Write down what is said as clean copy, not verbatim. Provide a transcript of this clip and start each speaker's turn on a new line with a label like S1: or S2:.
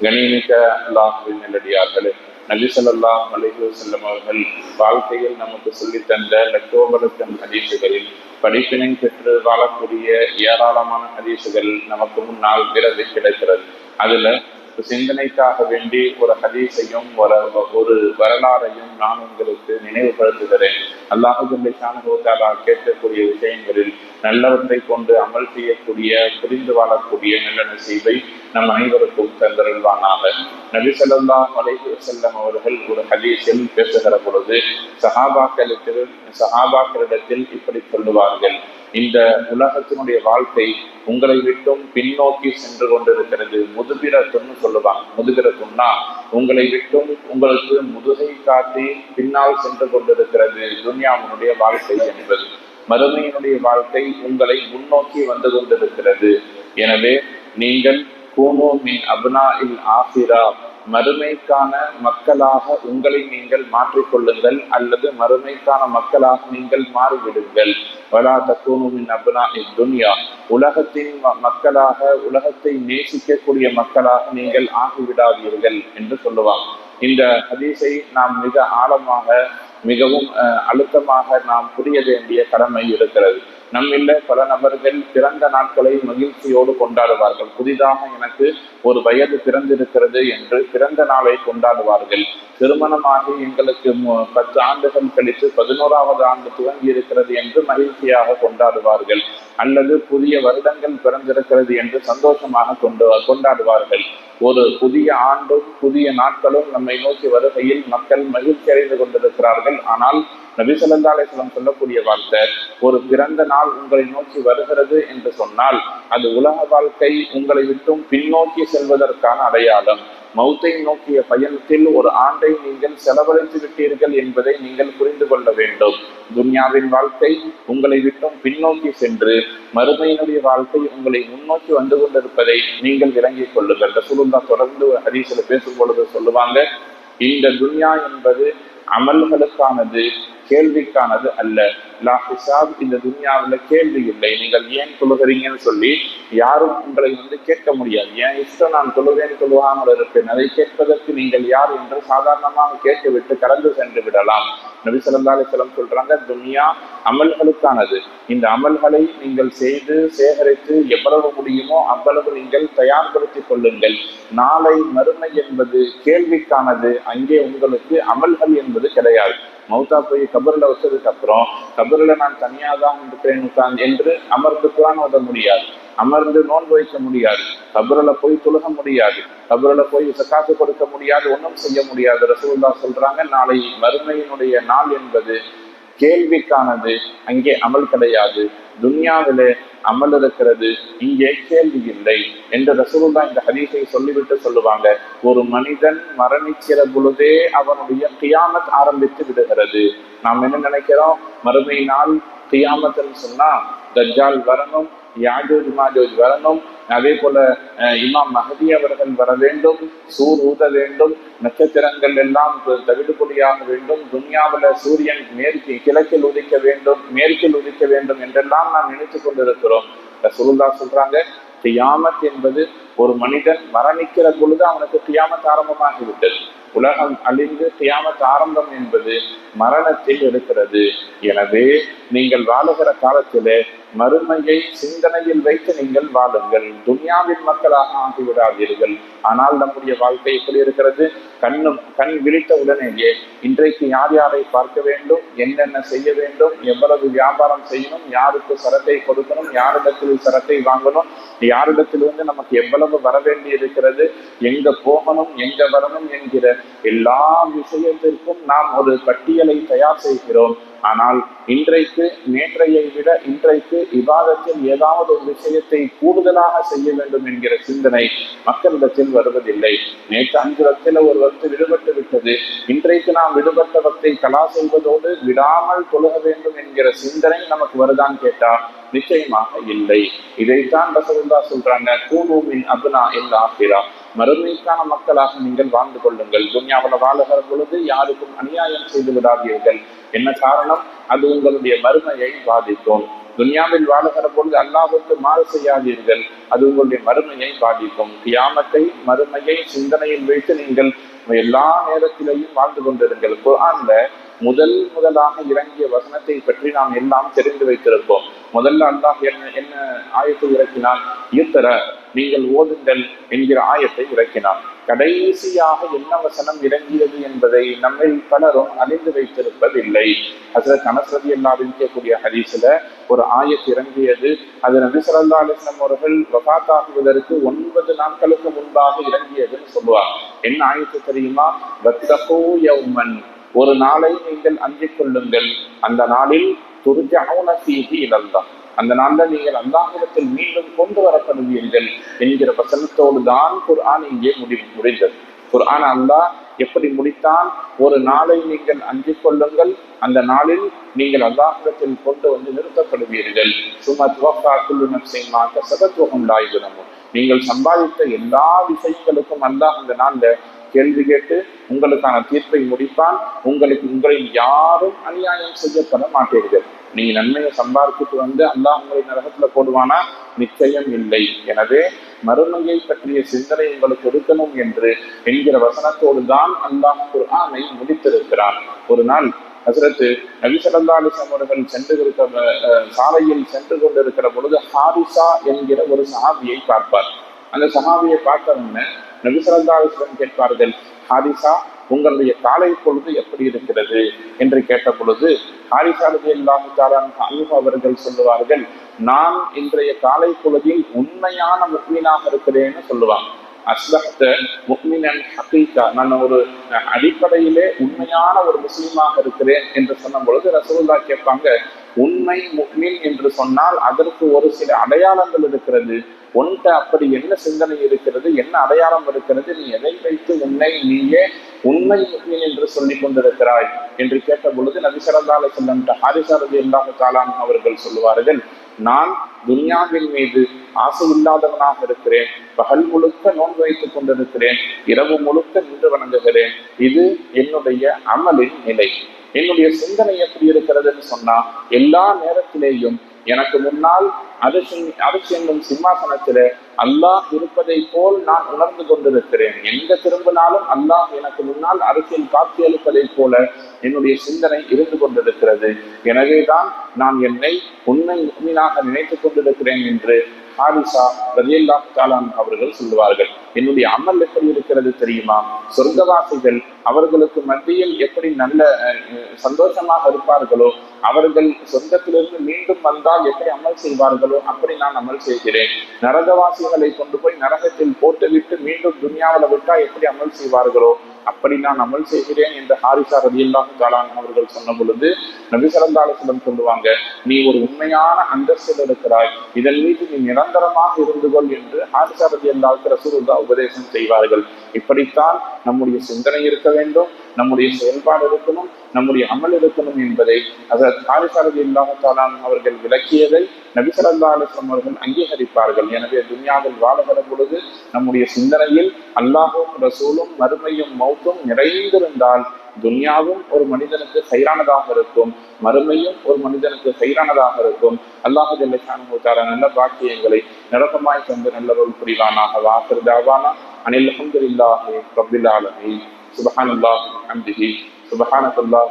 S1: கணிமிக்க அல்லாஹ்வின் நல்லடியார்களே, நபி ஸல்லல்லாஹு அலைஹி வஸல்லம் அவர்கள் வாழ்க்கையில் நமக்கு சொல்லித் தந்த லட்சோபலட்சம் ஹதீசுகளில் படிப்பினை பெற்று வாழக்கூடிய ஏராளமான ஹதீசுகள் நமக்கு முன்னால் விரவி கிடைக்கிறது. அதுல சிந்தனைக்காக வேண்டி ஒரு ஹதீஸையும் ஒரு வரலாறையும் நான் உங்களுக்கு நினைவுபடுத்துகிறேன். அல்லாஹ் ஜல்ல ஷானஹு தஆலா கேட்கக்கூடிய விஷயங்களில் நல்லவற்றை கொண்டு அமல் செய்யக்கூடிய, புரிந்து வாழக்கூடிய நல்ல நசீபை நம் அனைவருக்கும் தந்தருள்வானாக. நபி ஸல்லல்லாஹு அலைஹி வஸல்லம் அவர்கள் ஒரு ஹதீஸில் பேசுகிற பொழுது சஹாபாக்களிடத்தில் இப்படி சொல்லுவார்கள்: இந்த உலகத்தினுடைய வாழ்க்கை உங்களை விட்டும் பின்னோக்கி சென்று கொண்டிருக்கிறது. முதுபிரத்துன்னு சொல்லுவாங்க. முதுபிரத்துன்னா உங்களை விட்டும் உங்களுக்கு முதுகை காட்டி பின்னால் சென்று கொண்டிருக்கிறது துன்யாவினுடைய வாழ்க்கை என்பது. மறுமையினுடைய வாழ்க்கை உங்களை முன்னோக்கி வந்து கொண்டிருக்கிறது. எனவே நீங்கள் கூனு மின் அப்னாஇல் ஆகிரா, மறுமைக்கான மக்களாக உங்களை நீங்கள் மாற்றிக்கொள்ளுங்கள், அல்லது மறுமைக்கான மக்களாக நீங்கள் மாறிவிடுங்கள். வலா தக்கூனு மின் அப்னாஇத் துன்யா, உலகத்தின் மக்களாக, உலகத்தை நேசிக்கக்கூடிய மக்களாக நீங்கள் ஆகிவிடாதீர்கள் என்று சொல்லுவாங்க. இந்த ஹதீஸை நாம் மிக ஆழமாக, மிகவும் அழுத்தமாக நாம் புரிய வேண்டிய கடமை இருக்கிறது. நம்மில்ல பல நபர்கள் பிறந்த நாட்களை மகிழ்ச்சியோடு கொண்டாடுவார்கள். புதிதாக எனக்கு ஒரு வயது பிறந்திருக்கிறது என்று பிறந்த நாளை கொண்டாடுவார்கள். திருமணமாகி எங்களுக்கு 10 ஆண்டுகள் கழித்து 11வது ஆண்டு துவங்கி இருக்கிறது என்று மகிழ்ச்சியாக கொண்டாடுவார்கள். அல்லது புதிய வருடங்கள் பிறந்திருக்கிறது என்று சந்தோஷமாக கொண்டாடுவார்கள். ஒரு புதிய ஆண்டும் புதிய நாட்களும் நம்மை நோக்கி வருகையில் மக்கள் மகிழ்ச்சி அடைந்து கொண்டிருக்கிறார்கள். ஆனால் நபி ஸல்லல்லாஹு அலைஹி வஸல்லம் சொல்லக்கூடிய வார்த்தை, ஒரு பிறந்த நாள் உங்களை நோக்கி வருகிறது என்று சொன்னால் அது உலக வாழ்க்கை உங்களை விட்டும் பின்னோக்கி செல்வதற்கான அடையாளம். மௌத்தை நோக்கிய பயணத்தில் ஒரு ஆண்டை நீங்கள் செலவழித்து விட்டீர்கள் என்பதை நீங்கள் புரிந்து கொள்ள வேண்டும். துன்யாவின் வாழ்க்கை உங்களை விட்டும் பின்னோக்கி சென்று மறுமையினுடைய வாழ்க்கை உங்களை முன்னோக்கி வந்து கொண்டிருப்பதை நீங்கள் விளங்கிக் கொள்ளுங்கள். ரசூலுல்லாஹ் தொடர்ந்து ஹதீஸில் பேசும் பொழுது சொல்லுவாங்க, இந்த துன்யா என்பது அமல்களுக்கானது, கேள்விக்கானது அல்ல. லா ஹிசாப், இந்த துன்யாவில் கேள்வி இல்லை. நீங்கள் ஏன் தொழுகிறீங்கன்னு சொல்லி யாரும் உங்களை கேட்க முடியாது. ஏன் இஷ்டம் நான் தொழுவேன், தொழுவாமல் இருப்பேன், அதை கேட்பதற்கு நீங்கள் யார் என்று சாதாரணமாக கேட்டுவிட்டு கடந்து சென்று விடலாம். நபி ஸல்லல்லாஹு அலைஹி வஸல்லம் சொல்றாங்க, துன்யா அமல்களுக்கானது. இந்த அமல்களை நீங்கள் செய்து சேகரித்து எவ்வளவு முடியுமோ அவ்வளவு நீங்கள் தயார்படுத்திக் கொள்ளுங்கள். நாளை மறுமை என்பது கேள்விக்கானது. அங்கே உங்களுக்கு அமல்கள் என்பது கிடையாது. மௌத்தா போய் கபரில் வச்சதுக்கு அப்புறம் கபரில் நான் தனியாக தான் இருக்கிறேன் என்று அமர்ந்து குர்ஆன் ஓத முடியாது, அமர்ந்து நோன்பு வைக்க முடியாது, கபரில் போய் தொழுக முடியாது, கபரில் போய் ஸகாத் கொடுக்க முடியாது, ஒன்றும் செய்ய முடியாது. ரசூலுல்லாஹ் சொல்றாங்க, நாளை மறுமையினுடைய நாள் என்பது கேள்விக்கானது. அங்கே அமல் கிடையாது. துன்யாவிலே அமல் இருக்கிறது, இங்கே கேள்வி இல்லை என்று ரசூலுல்லாஹ் இந்த ஹதீஸை சொல்லிவிட்டு சொல்லுவாங்க, ஒரு மனிதன் மரணிக்கிற பொழுதே அவனுடைய கியாமத் ஆரம்பித்து விடுகிறது. நாம் என்ன நினைக்கிறோம், மறுமை நாள் கியாமத்னு சொன்னா தஜ்ஜால் வரணும், யாஜூஜ் மாஜூஜ் வரணும், அதே போல இமாம் மஹதி அவர்கள் வர வேண்டும், சூர் ஊத வேண்டும், நட்சத்திரங்கள் எல்லாம் தவிடுபொடியாக வேண்டும், துன்யாவில் சூரியன் கிழக்கில் உதிக்க வேண்டும், மேற்கில் உதிக்க வேண்டும் என்றெல்லாம் நாம் நினைத்து கொண்டிருக்கிறோம். ரசூலுல்லாஹ் சொல்றாங்க, கியாமத் என்பது ஒரு மனிதன் மரணிக்கிற பொழுது அவனுக்கு கியாமத் ஆரம்பமாகிவிட்டது. உலகம் அழிந்து கியாமத் ஆரம்பம் என்பது மரணத்தில் இருக்கிறது. எனவே நீங்கள் வாழுகிற காலத்திலே மறுமையை சிந்தனையில் வைத்து நீங்கள் வாழுங்கள். துன்யாவின் மக்களாக ஆகிவிடாதீர்கள். ஆனால் நம்முடைய வாழ்க்கை எப்படி இருக்கிறது? கண் விழித்த உடனேயே இன்றைக்கு யார் யாரை பார்க்க வேண்டும், என்னென்ன செய்ய வேண்டும், எவ்வளவு வியாபாரம் செய்யணும், யாருக்கு சரத்தை கொடுக்கணும், யாரிடத்தில் சரத்தை வாங்கணும், யாரிடத்திலிருந்து நமக்கு எவ்வளவு வர வேண்டி இருக்கிறது, எங்க போகணும், எங்க வரணும் என்கிற எல்லா விஷயத்திற்கும் நாம் ஒரு பட்டியலை தயார் செய்கிறோம். ஆனால் இன்றைக்கு நேற்றையை விட இன்றைக்கு இபாதத்தில் ஏதாவது ஒரு விஷயத்தை கூடுதலாக செய்ய வேண்டும் என்கிற சிந்தனை மக்களிடத்தில் வருவதில்லை. நேற்று 5 வக்தில் ஒரு வக்து விடுபட்டு விட்டது, இன்றைக்கு நாம் விடுபட்ட வக்தை கலா செய்வதோடு விடாமல் தொழுக வேண்டும் என்கிற சிந்தனை நமக்கு வருதான் கேட்டா நிச்சயமாக இல்லை. இதைத்தான் ரசூலுல்லாஹ் சொல்றாங்க, கூனு மின் அப்னாஇல் ஆகிரா, மறுமைக்கான மக்களாக நீங்கள் வாழ்ந்து கொள்ளுங்கள். துன்யாவில் வாழுகிற பொழுது யாருக்கும் அநியாயம் செய்து விடாதீர்கள். என்ன காரணம்? அது உங்களுடைய மறுமையை பாதிக்கும். துன்யாவில் வாழுகிற பொழுது அல்லாஹ்வுக்கு மாறு செய்யாதீர்கள், அது உங்களுடைய மறுமையை பாதிக்கும். கியாமத்தை மறுமையை சிந்தனையில் வைத்து நீங்கள் எல்லா நேரத்திலையும் வாழ்ந்து கொண்டிருங்கள். குர்ஆன்ல முதலாக இறங்கிய வசனத்தை பற்றி நாம் எல்லாம் தெரிந்து வைத்திருப்போம். முதல்ல அல்லாஹ் என்ன ஆயத்தை இறக்கினான்? இத்தர, நீங்கள் ஓதுங்கள் என்கிற ஆயத்தை இறக்கினான். கடைசியாக என்ன வசனம் இறங்கியது என்பதை நம்மில் பலரும் அறிந்து வைத்திருப்பதில்லை. ஹஜ்ரத் அனஸ் ரலியல்லாஹு அன்ஹு இருக்கக்கூடிய ஹதீஸ்ல ஒரு ஆயத் இறங்கியது. அது நபி ஸல்லல்லாஹு அலைஹி வஸல்லம் அவர்கள் வஃபாத் ஆகுவதற்கு 9 நாட்களுக்கு முன்பாக இறங்கியதுன்னு சொல்லுவார். என்ன ஆயத்து தெரியுமா? வத்தகூ யௌமன், ஒரு நாளை நீங்கள் அஞ்சிக் கொள்ளுங்கள், அந்த நாளில் துர்ஜஊன ஃபீஹி இலல்லாஹ், அந்த நாளில் நீங்கள் அல்லாஹ்விடத்தில் மீண்டும் கொண்டு வரப்படுவீர்கள் என்கிற வசனத்தோடு தான் குர்ஆன் இங்கே முடிந்தது. குர்ஆன் அல்லாஹ் எப்படி முடித்தான்? ஒரு நாளை நீங்கள் அஞ்சிக் கொள்ளுங்கள், அந்த நாளில் நீங்கள் அல்லாஹ்விடத்தில் கொண்டு வந்து நிறுத்தப்படுவீர்கள். சும்மா துவஃபா குல்லு நஃப்ஸின் மா கஸபத் வ ஹும் லா யுظ்லமூன், நீங்கள் சம்பாதித்த எல்லா விஷயங்களுக்கும் அல்லாஹ் அந்த நாள்ல கேள்வி கேட்டு உங்களுக்கான தீர்ப்பை முடிப்பான். உங்களில் யாரும் அநியாயம் செய்யப்பட மாட்டீர்கள். நீங்க நன்மையை சம்பாதிச்சுட்டு வந்து அல்லாஹ் உங்களை நரகத்துல போடுவானா? நிச்சயம் இல்லை. எனவே மறுமையை பற்றிய சிந்தனை உங்களுக்கு இருக்கணும் என்று என்கிற வசனத்தோடு தான் அல்லாஹ் குர்ஆனை முடித்திருக்கிறான். ஒரு நாள் ஹஜ்ரத் நபி ஸல்லல்லாஹு அலைஹி வஸல்லம் அவர்கள் சாலையில் சென்று கொண்டிருக்கிற பொழுது ஹாரிசா என்கிற ஒரு சஹாபியை பார்ப்பார். அந்த சஹாபியை பார்த்தவங்க நபி ஸல்லல்லாஹு அலைஹி வஸல்லம் கேட்பார்கள், ஹாரிசா, உங்களுடைய காலை பொழுது எப்படி இருக்கிறது என்று கேட்ட பொழுது ஹாரிசா ரலியல்லாஹு தஆலா அன்ஹு அவர்கள் சொல்லுவார்கள், நான் இன்றைய காலை பொழுதில் உண்மையான முஃமினாக இருக்கிறேன்னு சொல்லுவாங்க. அஸ்லஹ்த முஃமினன் ஹகீகா, நான் ஒரு அடிப்படையிலே உண்மையான ஒரு முஸ்லீமாக இருக்கிறேன் என்று சொன்ன பொழுது ரசூலுல்லாஹ் கேட்பாங்க, உண்மை முஃமின் என்று சொன்னால் அதற்கு ஒரு சில அடையாளங்கள் இருக்கிறது. உன்கிட்ட அப்படி என்ன சிந்தனை இருக்கிறது, என்ன அடையாளம் இருக்கிறது, நீ எதை வைத்து உன்னை நீயே உண்மை முஃமின் என்று சொல்லிக் கொண்டிருக்கிறாய் என்று கேட்ட பொழுது நபி ஸல்லல்லாஹு அலைஹி வஸல்லம் ஹாரிஸா ரலியல்லாஹு தஆலா அன்ஹு அவர்கள் சொல்லுவார்கள், நான் துன்யாவின் மீது ஆசை இல்லாதவனாக இருக்கிறேன், பகல் முழுக்க நோன்பு வைத்துக் கொண்டிருக்கிறேன், இரவு முழுக்க நின்று வணங்குகிறேன். இது என்னுடைய அமலின் நிலை. என்னுடைய சிந்தனை எப்படி இருக்கிறதுன்னு சொன்னா, எல்லா நேரத்திலேயும் எனக்கு முன்னால் அரசு என்னும் சிம்மாசனத்தில அல்லாஹ் இருப்பதை போல் நான் உணர்ந்து கொண்டிருக்கிறேன். எங்க திரும்பினாலும் அல்லாஹ் எனக்கு முன்னால் அரசியல் காட்சி அளிப்பதை போல என்னுடைய சிந்தனை இருந்து கொண்டிருக்கிறது. எனவேதான் நான் என்னை உண்மை முஃமினாக நினைத்துக் கொண்டிருக்கிறேன் என்று ஹாரிசா ரலியல்லாஹு தஆலா அவர்கள் சொல்லுவார்கள். என்னுடைய அமல் எப்படி இருக்கிறது தெரியுமா? சொர்க்கவாசிகள் அவர்களுக்கு மத்தியில் எப்படி நல்ல சந்தோஷமாக இருப்பார்களோ, அவர்கள் சொர்க்கத்திலிருந்து மீண்டும் வந்தால் எப்படி அமல் செய்வார்களோ அப்படி நான் அமல் செய்கிறேன். நரகவாசிகளை கொண்டு போய் நரகத்தில் போட்டுவிட்டு மீண்டும் துன்யாவில் விட்டா எப்படி அமல் செய்வார்களோ அப்படி நான் அமல் செய்கிறேன் என்று ஹாரிசா ரலியல்லாஹு தஆலா அவர்கள் சொன்ன பொழுது நபி ஸல்லல்லாஹு அலைஹி வஸல்லம் சொல்லுவாங்க, நீ ஒரு உண்மையான அந்தஸ்தில் இருக்கிறாய், இதன் மீது நீ நிரந்தரமாக இருந்து கொள் என்று ஹாரிசா ரலியல்லாஹு ரசூலுல்லாஹ் உபதேசம் செய்வார்கள். இப்படித்தான் நம்முடைய சிந்தனை இருக்க வேண்டும், நம்முடைய செயல்பாடு இருக்கணும், நம்முடைய அமல் இருக்கணும் என்பதை ஹஜ்ரத் ஹாரிஸா ரலியல்லாஹு தஆலா அவர்கள் விளக்கியதை நபி ஸல்லல்லாஹு அலைஹி வஸல்லம் அவர்கள் அங்கீகரிப்பார்கள். எனவே துன்யாவில் வாழுகிற பொழுது நம்முடைய சிந்தனையில் அல்லாஹும் ரசூலும் மறுமையும் மௌத்தும் நிறைந்திருந்தால் துன்யாவும் ஒரு மனிதனுக்கு சைரானதாக இருக்கும், மறுமையும் ஒரு மனிதனுக்கு சைரானதாக இருக்கும். அல்லாஹு ஜல்ல ஷானுஹு தஆலா நல்ல பாக்கியங்களை நிரப்பமாய் தந்து நல்லவர்கள் புரிவானாக. வாஹிர் தஅவானா அனில் ஹம்துலில்லாஹி ரப்பில் ஆலமீன். சுப்ஹானல்லாஹி வபிஹம்திஹி சுப்ஹானல்லாஹ்.